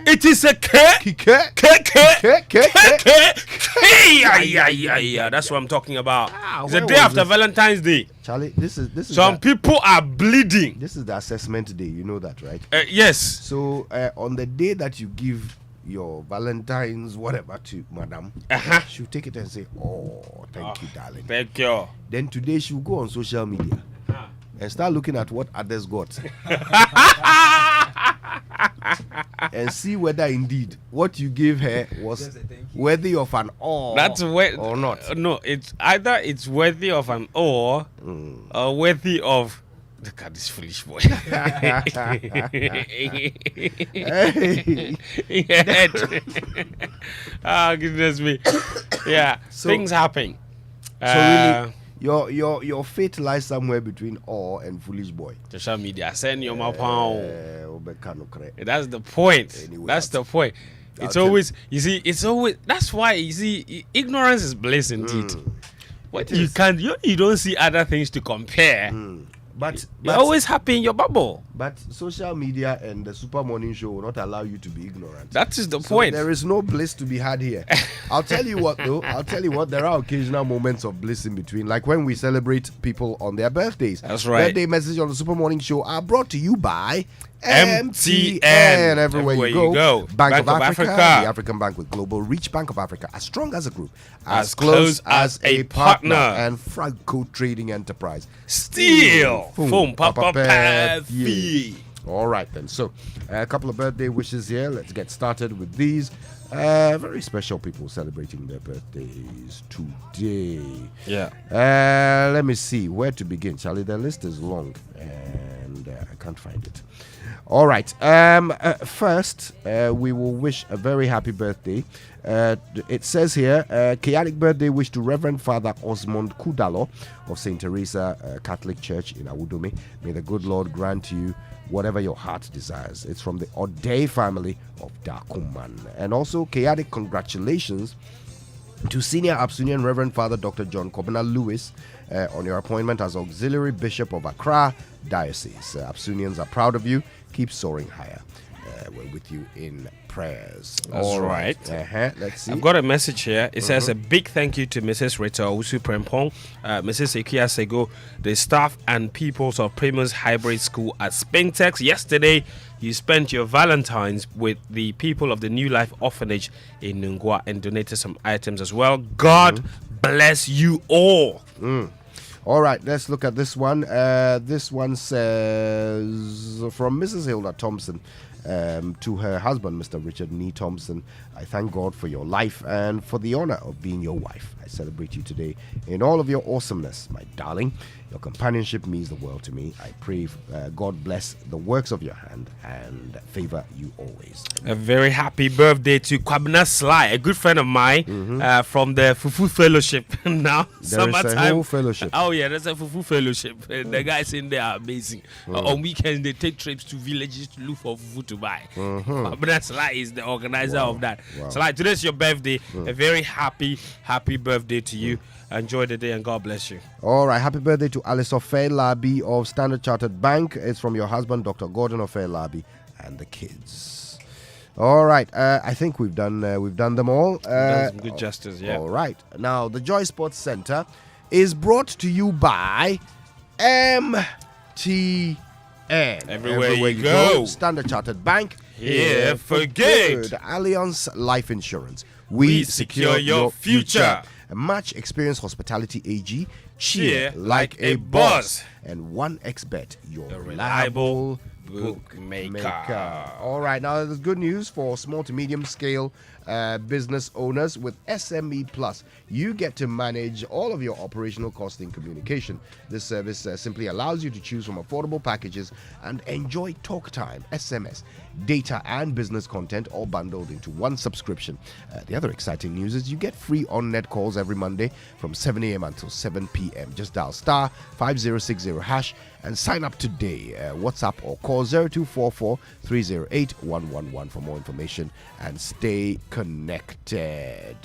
It is a K. Yeah. That's what I'm talking about. It's the day after Valentine's Day. Charlie, this is some people are bleeding. This is the assessment day. You know that, right? Yes. So on the day that you give your Valentine's whatever to madam, she'll take it and say, "Oh, thank you, darling. Thank you." Then today she'll go on social media and start looking at what others got. And see whether indeed what you gave her was worthy of an or not. No, it's either it's worthy of an or worthy of. Look at this foolish boy. Oh, goodness me. Yeah, so, things happen. So really, your fate lies somewhere between awe and foolish boy. Social media, send your mouth. That's the point. Anyway, that's the point. It's always, you see, it's always, that's why, you see, ignorance is bliss indeed. What you can't, you don't see other things to compare. But always happy in your bubble. But social media and the Super Morning Show will not allow you to be ignorant. That is the point. There is no bliss to be had here. I'll tell you what, though. There are occasional moments of bliss in between, like when we celebrate people on their birthdays. That's right. Birthday messages on the Super Morning Show are brought to you by MTN. Everywhere you go. Bank of Africa, the African Bank with global reach. Bank of Africa, as strong as a group, as close as a partner. And Franco Trading Enterprise. Still. All right then. So, a couple of birthday wishes here. Let's get started with these. Very special people celebrating their birthdays today. Yeah. Let me see where to begin. Charlie, the list is long and I can't find it. All right. First, we will wish a very happy birthday. It says here, Kayaatic birthday wish to Reverend Father Osmond Kudalo of St. Teresa Catholic Church in Awudome. May the good Lord grant you whatever your heart desires. It's from the O'Day family of Dakuman. And also, Kayaatic congratulations to Senior Absunian Reverend Father Dr. John Kobina Lewis on your appointment as Auxiliary Bishop of Accra Diocese. Absunians are proud of you. Keep soaring higher. We're with you in prayers. That's all right. Let's see. I've got a message here. It says a big thank you to Mrs. Rita Usu Prempong, Mrs. Ikia Sego, the staff and pupils of Primus Hybrid School at Spintex. Yesterday, you spent your Valentine's with the people of the New Life Orphanage in Nungwa and donated some items as well. God bless you all. All right, let's look at this one. This one says, from Mrs. Hilda Thompson to her husband, Mr. Richard Nee Thompson, I thank God for your life and for the honor of being your wife. I celebrate you today in all of your awesomeness, my darling. Your companionship means the world to me. I pray God bless the works of your hand and favor you always. A very happy birthday to Kwabena Sly, a good friend of mine from the Fufu Fellowship. Now, there is a whole fellowship. Oh, yeah, there's a Fufu Fellowship. The guys in there are amazing. On weekends, they take trips to villages to look for Fufu to buy. Kwabena Sly is the organizer of that. Sly, today's your birthday. A very happy birthday to you. Enjoy the day and God bless you. All right. Happy birthday to Alice Ofe-Labi of Standard Chartered Bank. It's from your husband, Dr. Gordon Ofe-Labi, and the kids. All right. I think we've done them all. Done some good justice, yeah. All right. Now, the Joy Sports Center is brought to you by MTN. Everywhere you go. Standard Chartered Bank. Here for good. Allianz Life Insurance. We secure your future. Much experienced hospitality AG. Cheer like a boss. And 1xBet, your reliable bookmaker. All right, now there's good news for small to medium scale business owners with SME Plus. You get to manage all of your operational costs in communication. This service simply allows you to choose from affordable packages and enjoy talk time, SMS, data, and business content all bundled into one subscription. The other exciting news is you get free on-net calls every Monday from 7 a.m. until 7 p.m. Just dial star 5060 hash and sign up today. WhatsApp or call 0244 308 111 for more information and stay connected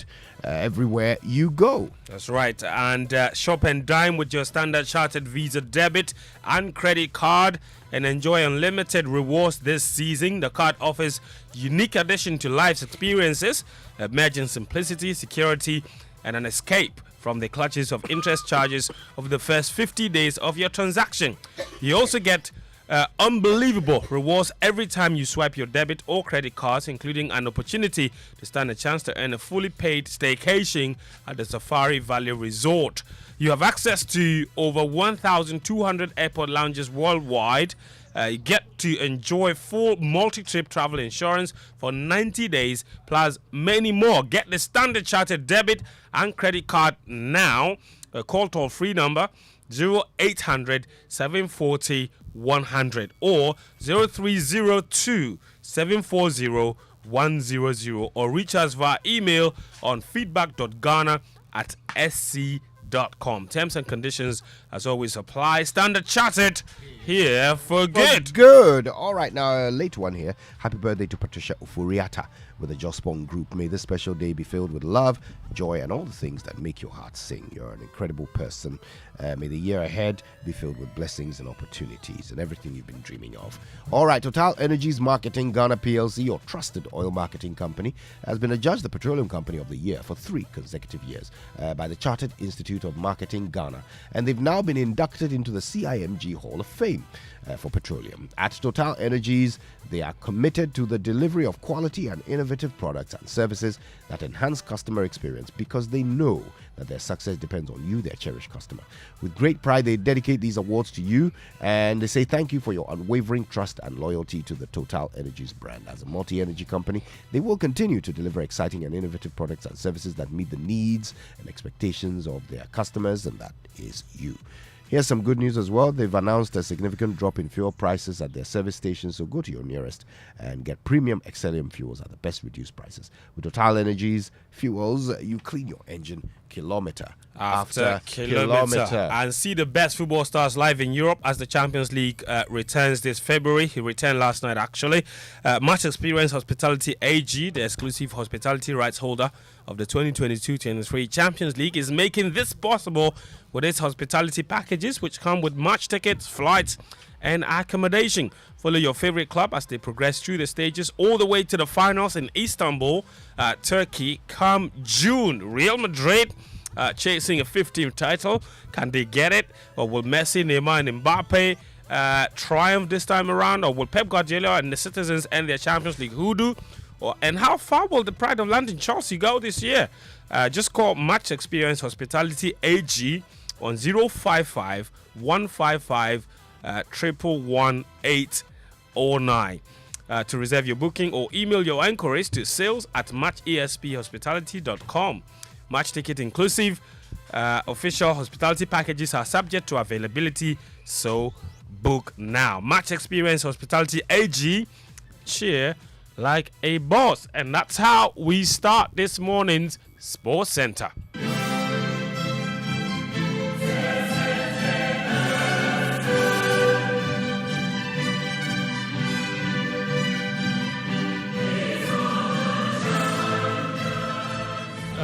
everywhere you go. That's right. And shop and dine with your Standard Chartered Visa debit and credit card and enjoy unlimited rewards this season. 18. The card offers unique addition to life's experiences, emerging simplicity, security, and an escape from the clutches of interest charges over the first 50 days of your transaction. You also get unbelievable rewards every time you swipe your debit or credit cards, including an opportunity to stand a chance to earn a fully paid staycation at the Safari Valley Resort. You have access to over 1,200 airport lounges worldwide. You get to enjoy full multi-trip travel insurance for 90 days, plus many more. Get the Standard Chartered debit and credit card now. Call toll-free number 0800 740 100 or 0302 740 100, or reach us via email on feedback.ghana@sc.com. Terms and conditions, as always, apply. Standard Chartered, here for good. Good. All right, now a late one here. Happy birthday to Patricia Ufuriata with the Jospong Group. May this special day be filled with love, joy, and all the things that make your heart sing. You're an incredible person. May the year ahead be filled with blessings and opportunities and everything you've been dreaming of. All right, Total Energies Marketing Ghana PLC, your trusted oil marketing company, has been adjudged the Petroleum Company of the Year for 3 consecutive years by the Chartered Institute of Marketing Ghana, and they've now been inducted into the CIMG Hall of Fame for petroleum. At Total Energies, they are committed to the delivery of quality and innovative products and services that enhance customer experience, because they know that their success depends on you, their cherished customer. With great pride, they dedicate these awards to you, and they say thank you for your unwavering trust and loyalty to the Total Energies brand. As a multi-energy company, they will continue to deliver exciting and innovative products and services that meet the needs and expectations of their customers, and that is you. Here's some good news as well. They've announced a significant drop in fuel prices at their service stations, so go to your nearest and get premium Excellium fuels at the best reduced prices. With Total Energies fuels, you clean your engine kilometer after kilometer. And see the best football stars live in Europe as the Champions League returns this February. He returned last night, actually. Much Experience Hospitality AG, the exclusive hospitality rights holder of the 2022-23 Champions League, is making this possible with its hospitality packages, which come with match tickets, flights, and accommodation. Follow your favorite club as they progress through the stages all the way to the finals in Istanbul, Turkey, come June. Real Madrid chasing a 15th title. Can they get it? Or will Messi, Neymar, and Mbappe triumph this time around? Or will Pep Guardiola and the citizens end their Champions League hoodoo? And how far will the pride of London, Chelsea, go this year? Just call Match Experience Hospitality AG on 055 155 11809 to reserve your booking, or email your inquiries to sales@matchesphospitality.com. Match ticket inclusive. Official hospitality packages are subject to availability, so book now. Match Experience Hospitality AG, cheer like a boss. And that's how we start this morning's Sports Center.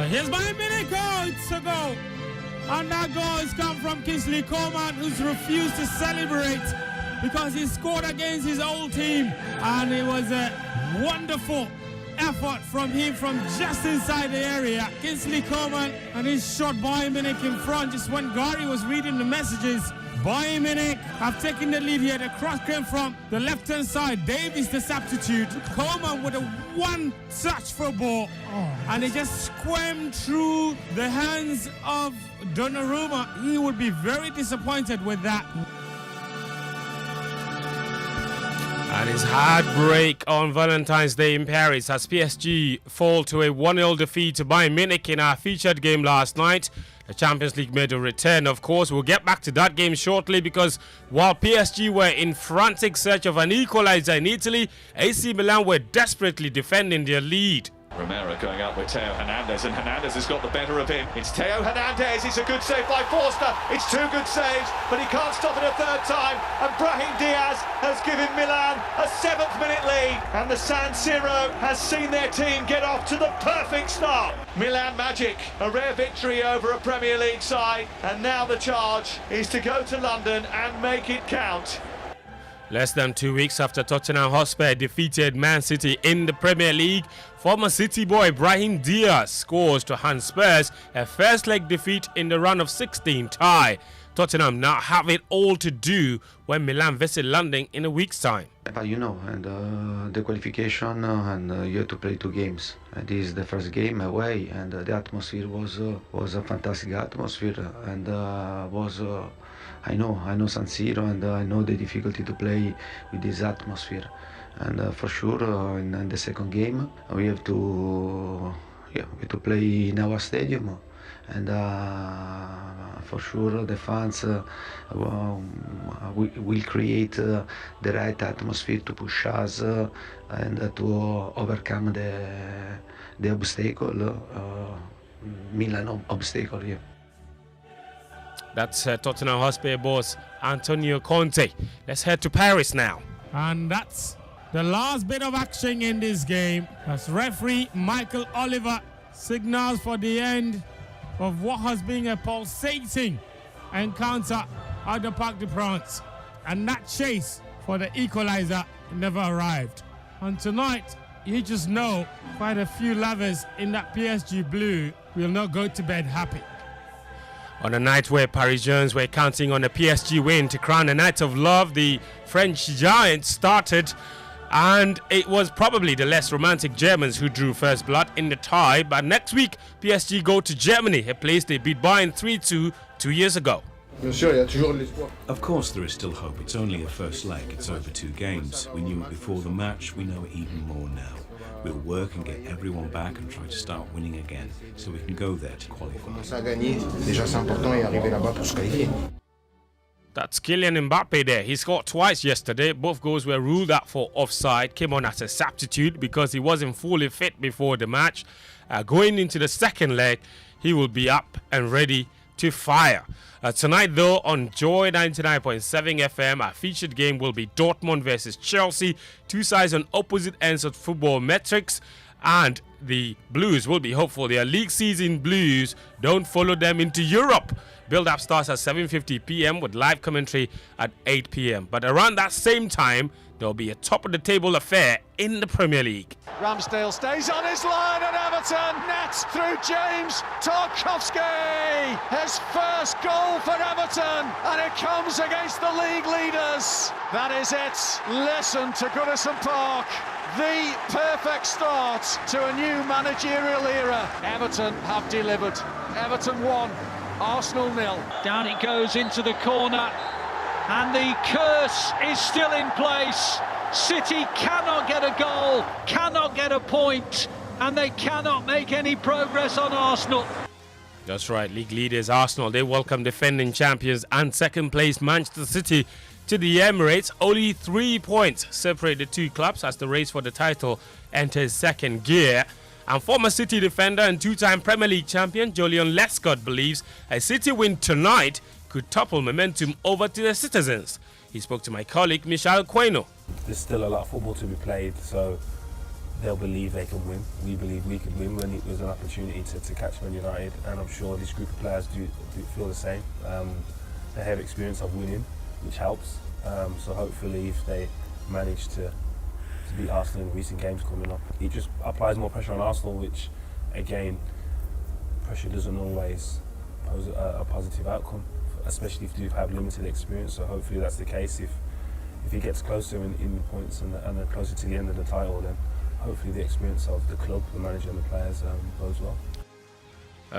Here's my minute goal. It's a goal. And that goal has come from Kingsley Coman, who's refused to celebrate because he scored against his old team. And it was a wonderful effort from him from just inside the area. Kingsley Coman, and his shot Bayern Munich in front just when Gary was reading the messages. Bayern Munich have taken the lead here. The cross came from the left-hand side. Davies the substitute. Coman with a one-touch football. And it just squirmed through the hands of Donnarumma. He would be very disappointed with that. And his heartbreak on Valentine's Day in Paris as PSG fall to a 1-0 defeat to Bayern Munich in our featured game last night. The Champions League made a return, of course. We'll get back to that game shortly, because while PSG were in frantic search of an equalizer in Italy, AC Milan were desperately defending their lead. Romero going up with Teo Hernandez, and Hernandez has got the better of him. It's Teo Hernandez, it's a good save by Forster. It's 2 good saves, but he can't stop it a third time. And Brahim Diaz has given Milan a 7th minute lead. And the San Siro has seen their team get off to the perfect start. Milan magic, a rare victory over a Premier League side. And now the charge is to go to London and make it count. Less than 2 weeks after Tottenham Hotspur defeated Man City in the Premier League, former City boy Brahim Diaz scores to hand Spurs a first leg defeat in the round of 16 tie. Tottenham now have it all to do when Milan visit London in a week's time. You know, and the qualification, and you have to play 2 games. And this is the first game away, and the atmosphere was a fantastic atmosphere, and I know San Siro, and I know the difficulty to play with this atmosphere. And for sure, in the second game, we have to play in our stadium. And for sure the fans will create the right atmosphere to push us and to overcome the obstacle, Milan obstacle. Yeah. That's Tottenham Hotspur boss Antonio Conte. Let's head to Paris now. And that's the last bit of action in this game. As referee Michael Oliver signals for the end of what has been a pulsating encounter at the Parc des Princes. And that chase for the equalizer never arrived. And tonight, you just know quite a few lovers in that PSG blue will not go to bed happy. On a night where Parisians were counting on a PSG win to crown a night of love, the French giants started, and it was probably the less romantic Germans who drew first blood in the tie. But next week, PSG go to Germany, a place they beat Bayern 3-2 2 years ago. Of course there is still hope. It's only a first leg. It's over 2 games. We knew it before the match. We know it even more now. We'll work and get everyone back and try to start winning again so we can go there to qualify. That's Kylian Mbappe there. He scored twice yesterday. Both goals were ruled out for offside. Came on as a substitute because he wasn't fully fit before the match. Going into the second leg, he will be up and ready to fire. Tonight though, on Joy 99.7 FM, our featured game will be Dortmund versus Chelsea. 2 sides on opposite ends of football metrics. And the Blues will be hopeful their league season blues don't follow them into Europe. Build-up starts at 7:50 p.m. with live commentary at 8 p.m. But around that same time, there'll be a top-of-the-table affair in the Premier League. Ramsdale stays on his line at Everton. Nets through James Tarkowski. His first goal for Everton, and it comes against the league leaders. That is it. Listen to Goodison Park. The perfect start to a new managerial era. Everton have delivered. Everton 1, Arsenal 0. Down it goes into the corner, and the curse is still in place. City cannot get a goal, cannot get a point, and they cannot make any progress on Arsenal. That's right, league leaders Arsenal, they welcome defending champions and second place Manchester City to the Emirates. Only 3 points separate the 2 clubs as the race for the title enters second gear. And former City defender and 2-time Premier League champion Julian Lescott believes a City win tonight could topple momentum over to the citizens. He spoke to my colleague Michel Queno. There's still a lot of football to be played, so they'll believe they can win. We believe we can win when it was an opportunity to catch Man United, and I'm sure this group of players do feel the same. They have experience of winning, which helps. So hopefully if they manage to beat Arsenal in recent games coming up, it just applies more pressure on Arsenal, which again, pressure doesn't always pose a positive outcome, especially if you have limited experience. So hopefully that's the case. If he gets closer in the points and they're closer to the end of the title, then hopefully the experience of the club, the manager and the players goes well.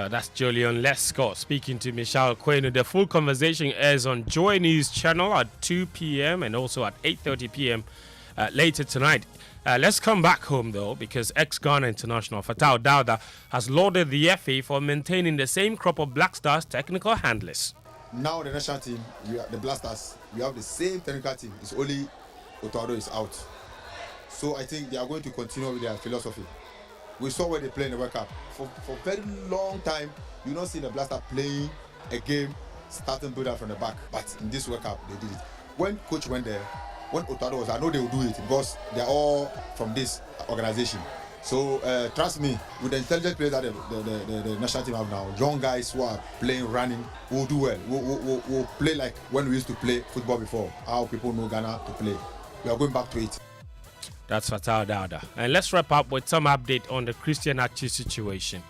That's Julian Lescott speaking to Michel Queno. The full conversation airs on Joy News channel at 2 p.m. and also at 8:30 p.m. Later tonight. Let's come back home though, because ex-Ghana international Fatau Dauda has lauded the FA for maintaining the same crop of Black Stars technical handlers. Now the national team, the Blasters, we have the same technical team. It's only Otaro is out. So I think they are going to continue with their philosophy. We saw where they play in the World Cup. For a very long time, you don't see the Blaster playing a game, starting build up from the back. But in this World Cup, they did it. When coach went there, when Otaro was, I know they will do it because they're all from this organization. So trust me, with the intelligent players that the national team have now, young guys who are playing, running, will do well. We'll play like when we used to play football before. How people know Ghana to play. We are going back to it. That's Fatal Dada. And let's wrap up with some update on the Christian Achi situation.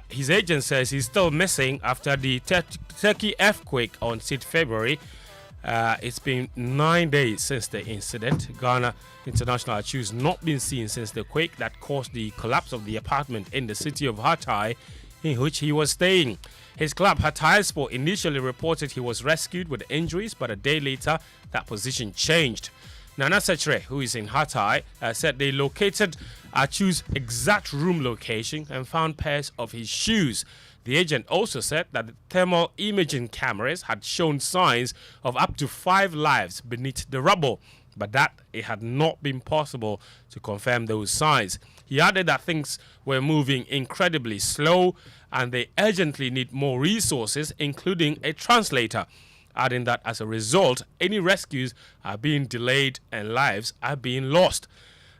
His agent says he's still missing after the Turkey earthquake on 6th February. It's been 9 days since the incident. Ghana international Achi has not been seen since the quake that caused the collapse of the apartment in the city of Hatay in which he was staying. His club, Hatay Sport, initially reported he was rescued with injuries, but a day later, that position changed. Nana Sechere, who is in Hatay, said they located Achu's exact room location and found pairs of his shoes. The agent also said that the thermal imaging cameras had shown signs of up to 5 lives beneath the rubble, but that it had not been possible to confirm those signs. He added that things were moving incredibly slow and they urgently need more resources, including a translator, adding that as a result, any rescues are being delayed and lives are being lost.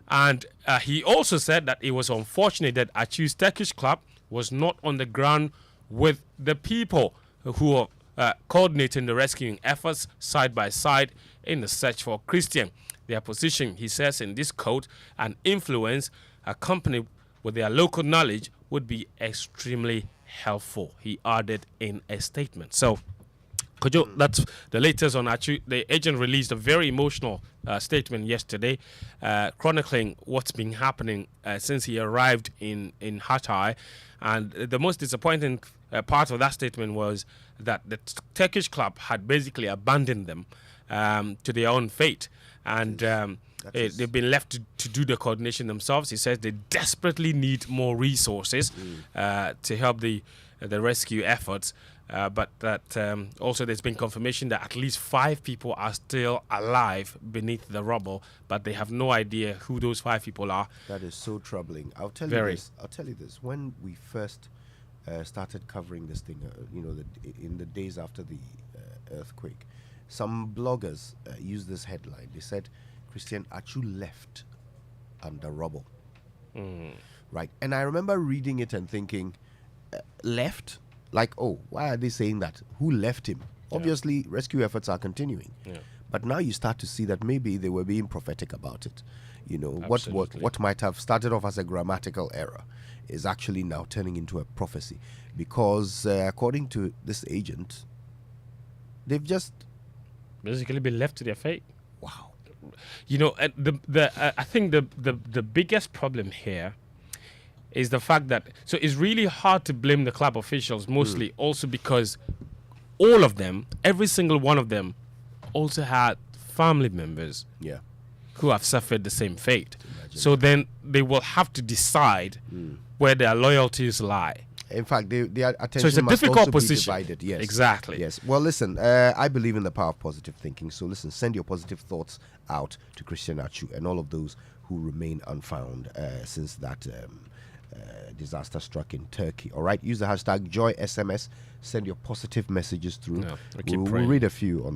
And he also said that it was unfortunate that Achu's Turkish club was not on the ground with the people who are coordinating the rescuing efforts side by side in the search for Christian. Their position, he says in this quote, and influence accompanied with their local knowledge would be extremely helpful, he added in a statement. So, Kojo, that's the latest on Achu. The agent released a very emotional statement yesterday, chronicling what's been happening since he arrived in Hatay. And the most disappointing part of that statement was that the Turkish club had basically abandoned them to their own fate. And they've been left to do the coordination themselves. He says they desperately need more resources to help the rescue efforts. But that also there's been confirmation that at least 5 people are still alive beneath the rubble, but they have no idea who those 5 people are. That is so troubling. I'll tell you this. When we first started covering this thing, in the days after the earthquake, some bloggers used this headline. They said, Christian Achu left under rubble. Right. And I remember reading it and thinking, left? Like, oh, why are they saying that? Who left him? Yeah. Obviously, rescue efforts are continuing. Yeah. But now you start to see that maybe they were being prophetic about it. You know, what might have started off as a grammatical error is actually now turning into a prophecy. Because according to this agent, they've just basically been left to their fate. Wow. You know, I think the biggest problem here is the fact that, so it's really hard to blame the club officials, mostly also because all of them, every single one of them, also had family members who have suffered the same fate. So then they will have to decide where their loyalties lie. In fact, their attention so it's a must difficult also position. Be divided. Yes, exactly. Yes. Well, listen, I believe in the power of positive thinking. So listen, send your positive thoughts out to Christian Achu and all of those who remain unfound since that disaster struck in Turkey. All right, use the hashtag JoySMS. Send your positive messages through. We'll read a few on the